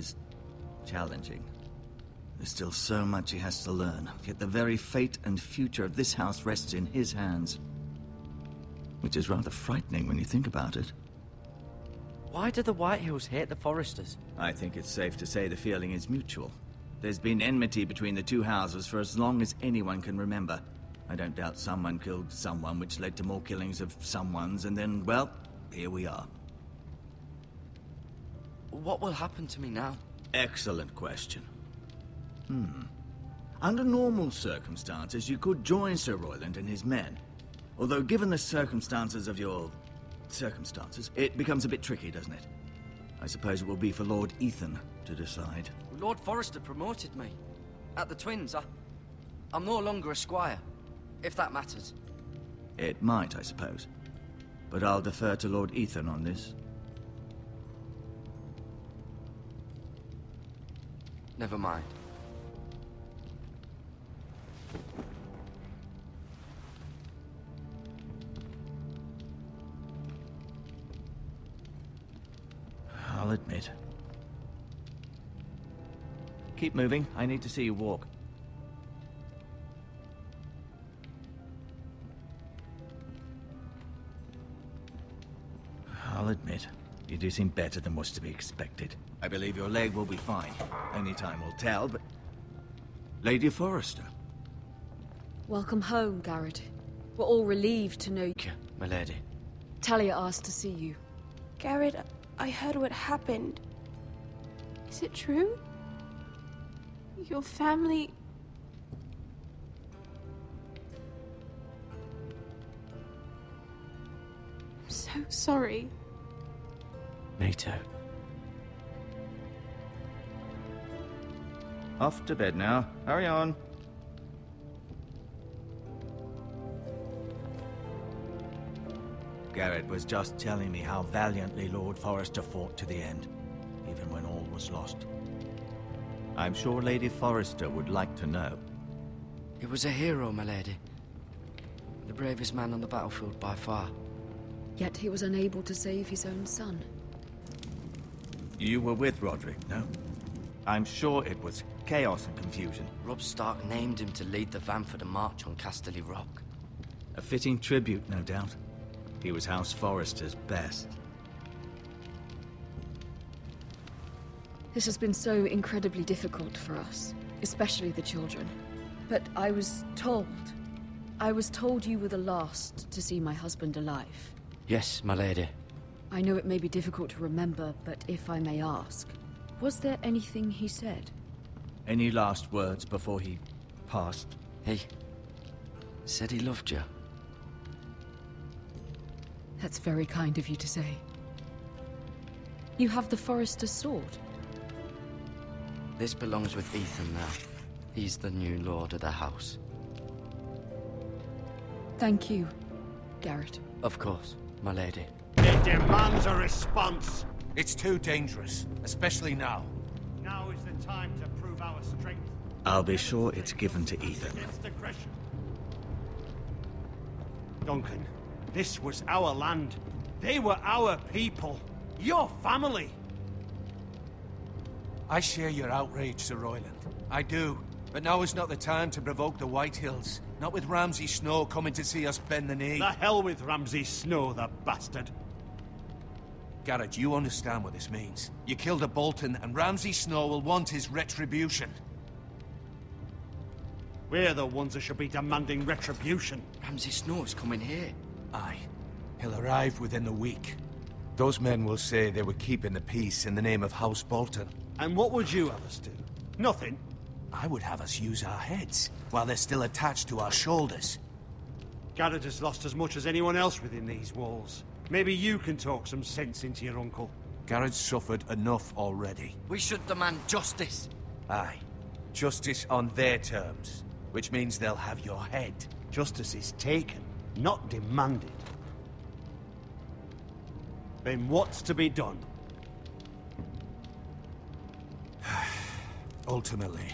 is challenging. There's still so much he has to learn, yet the very fate and future of this house rests in his hands. Which is rather frightening when you think about it. Why do the Whitehills hate the Forresters? I think it's safe to say the feeling is mutual. There's been enmity between the two houses for as long as anyone can remember. I don't doubt someone killed someone, which led to more killings of someones, and then, well, here we are. What will happen to me now? Excellent question. Under normal circumstances, you could join Sir Royland and his men. Although, given the circumstances of your... circumstances, it becomes a bit tricky, doesn't it? I suppose it will be for Lord Ethan to decide. Lord Forrester promoted me. At the Twins, I'm no longer a squire, if that matters. It might, I suppose. But I'll defer to Lord Ethan on this. Never mind. I'll admit. Keep moving. I need to see you walk. I'll admit, you do seem better than was to be expected. I believe your leg will be fine. Only time will tell, but... Lady Forrester. Welcome home, Garrett. We're all relieved to know you. Thank you, my lady. Talia asked to see you. Garrett, I heard what happened. Is it true? Your family... I'm so sorry. Me too. Off to bed now. Hurry on. Garrett was just telling me how valiantly Lord Forrester fought to the end, even when all was lost. I'm sure Lady Forrester would like to know. He was a hero, my lady. The bravest man on the battlefield by far. Yet he was unable to save his own son. You were with Roderick, no? I'm sure it was chaos and confusion. Robb Stark named him to lead the van for the march on Casterly Rock. A fitting tribute, no doubt. He was House Forrester's best. This has been so incredibly difficult for us, especially the children. But I was told you were the last to see my husband alive. Yes, my lady. I know it may be difficult to remember, but if I may ask, was there anything he said? Any last words before he passed? He said he loved you. That's very kind of you to say. You have the Forrester's sword. This belongs with Ethan now. He's the new lord of the house. Thank you, Garrett. Of course, my lady. It demands a response. It's too dangerous, especially now. Now is the time to prove our strength. I'll be sure it's given to Ethan. Against aggression. Duncan, this was our land. They were our people. Your family. I share your outrage, Sir Royland. I do. But now is not the time to provoke the Whitehills. Not with Ramsay Snow coming to see us bend the knee. The hell with Ramsay Snow, the bastard. Garrett, you understand what this means. You killed a Bolton, and Ramsay Snow will want his retribution. We're the ones that should be demanding retribution. Ramsay Snow's coming here. Aye. He'll arrive within the week. Those men will say they were keeping the peace in the name of House Bolton. And what would you have us do? Nothing. I would have us use our heads, while they're still attached to our shoulders. Garrett has lost as much as anyone else within these walls. Maybe you can talk some sense into your uncle. Garrett's suffered enough already. We should demand justice. Aye. Justice on their terms, which means they'll have your head. Justice is taken, not demanded. Then what's to be done? Ultimately,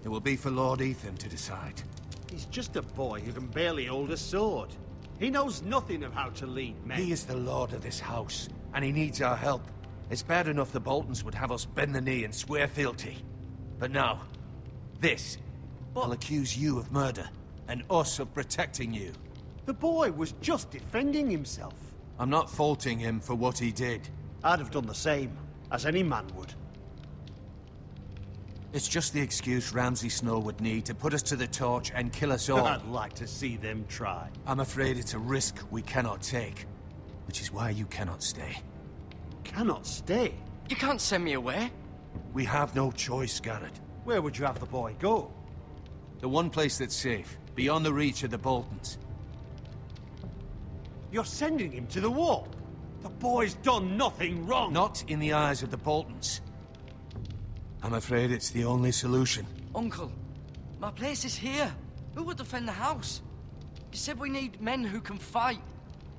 it will be for Lord Ethan to decide. He's just a boy who can barely hold a sword. He knows nothing of how to lead men. He is the lord of this house, and he needs our help. It's bad enough the Boltons would have us bend the knee and swear fealty. But now, this will accuse you of murder, and us of protecting you. The boy was just defending himself. I'm not faulting him for what he did. I'd have done the same, as any man would. It's just the excuse Ramsay Snow would need to put us to the torch and kill us all. I'd like to see them try. I'm afraid it's a risk we cannot take, which is why you cannot stay. Cannot stay? You can't send me away. We have no choice, Garrett. Where would you have the boy go? The one place that's safe, beyond the reach of the Boltons. You're sending him to the wall? The boy's done nothing wrong! Not in the eyes of the Boltons. I'm afraid it's the only solution. Uncle, my place is here. Who would defend the house? You said we need men who can fight.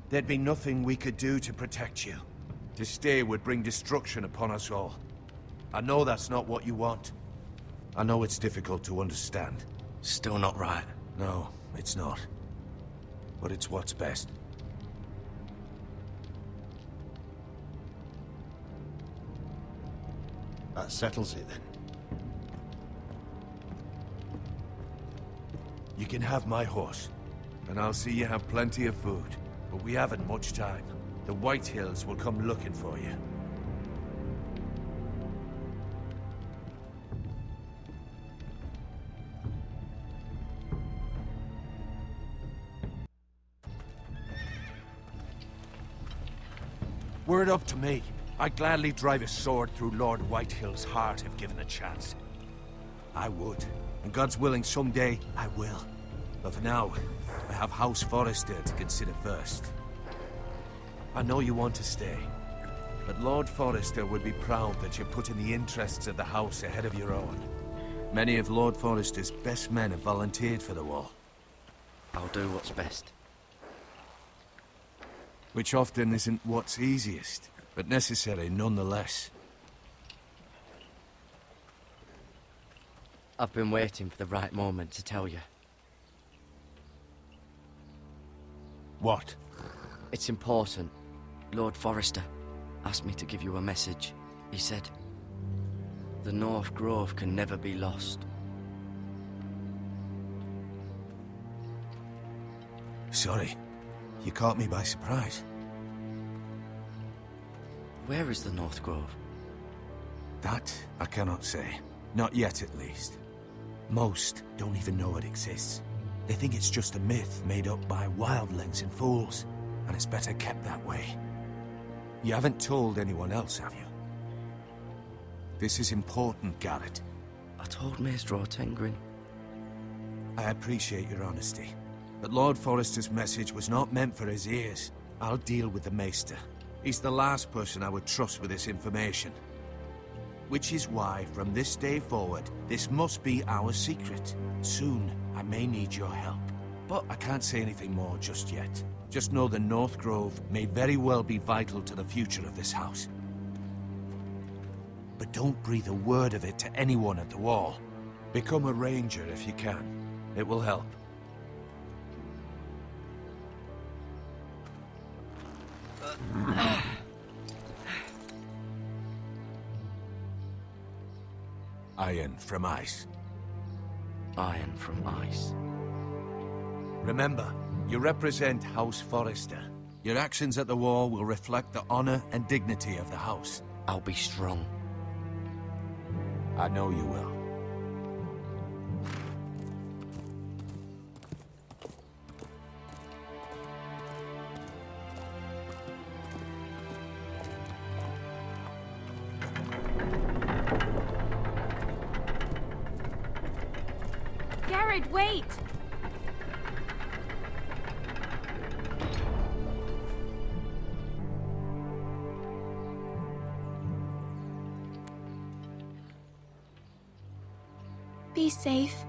There'd be nothing we could do to protect you. To stay would bring destruction upon us all. I know that's not what you want. I know it's difficult to understand. Still not right. No, it's not. But it's what's best. That settles it, then. You can have my horse, and I'll see you have plenty of food. But we haven't much time. The White Hills will come looking for you. Were it up to me, I'd gladly drive a sword through Lord Whitehill's heart if given the chance. I would. And God's willing, someday I will. But for now, I have House Forrester to consider first. I know you want to stay, but Lord Forrester would be proud that you're putting the interests of the house ahead of your own. Many of Lord Forrester's best men have volunteered for the war. I'll do what's best. Which often isn't what's easiest, but necessary nonetheless. I've been waiting for the right moment to tell you. What? It's important. Lord Forrester asked me to give you a message. He said, the North Grove can never be lost. Sorry. You caught me by surprise. Where is the North Grove? That I cannot say. Not yet, at least. Most don't even know it exists. They think it's just a myth made up by wildlings and fools, and it's better kept that way. You haven't told anyone else, have you? This is important, Garrett. I told Maester Ortengrin. I appreciate your honesty, but Lord Forrester's message was not meant for his ears. I'll deal with the Maester. He's the last person I would trust with this information. Which is why, from this day forward, this must be our secret. Soon, I may need your help. But I can't say anything more just yet. Just know the North Grove may very well be vital to the future of this house. But don't breathe a word of it to anyone at the wall. Become a ranger if you can. It will help. Iron from ice. Iron from ice. Remember, you represent House Forrester. Your actions at the war will reflect the honor and dignity of the house. I'll be strong. I know you will. Garrett, wait! Be safe.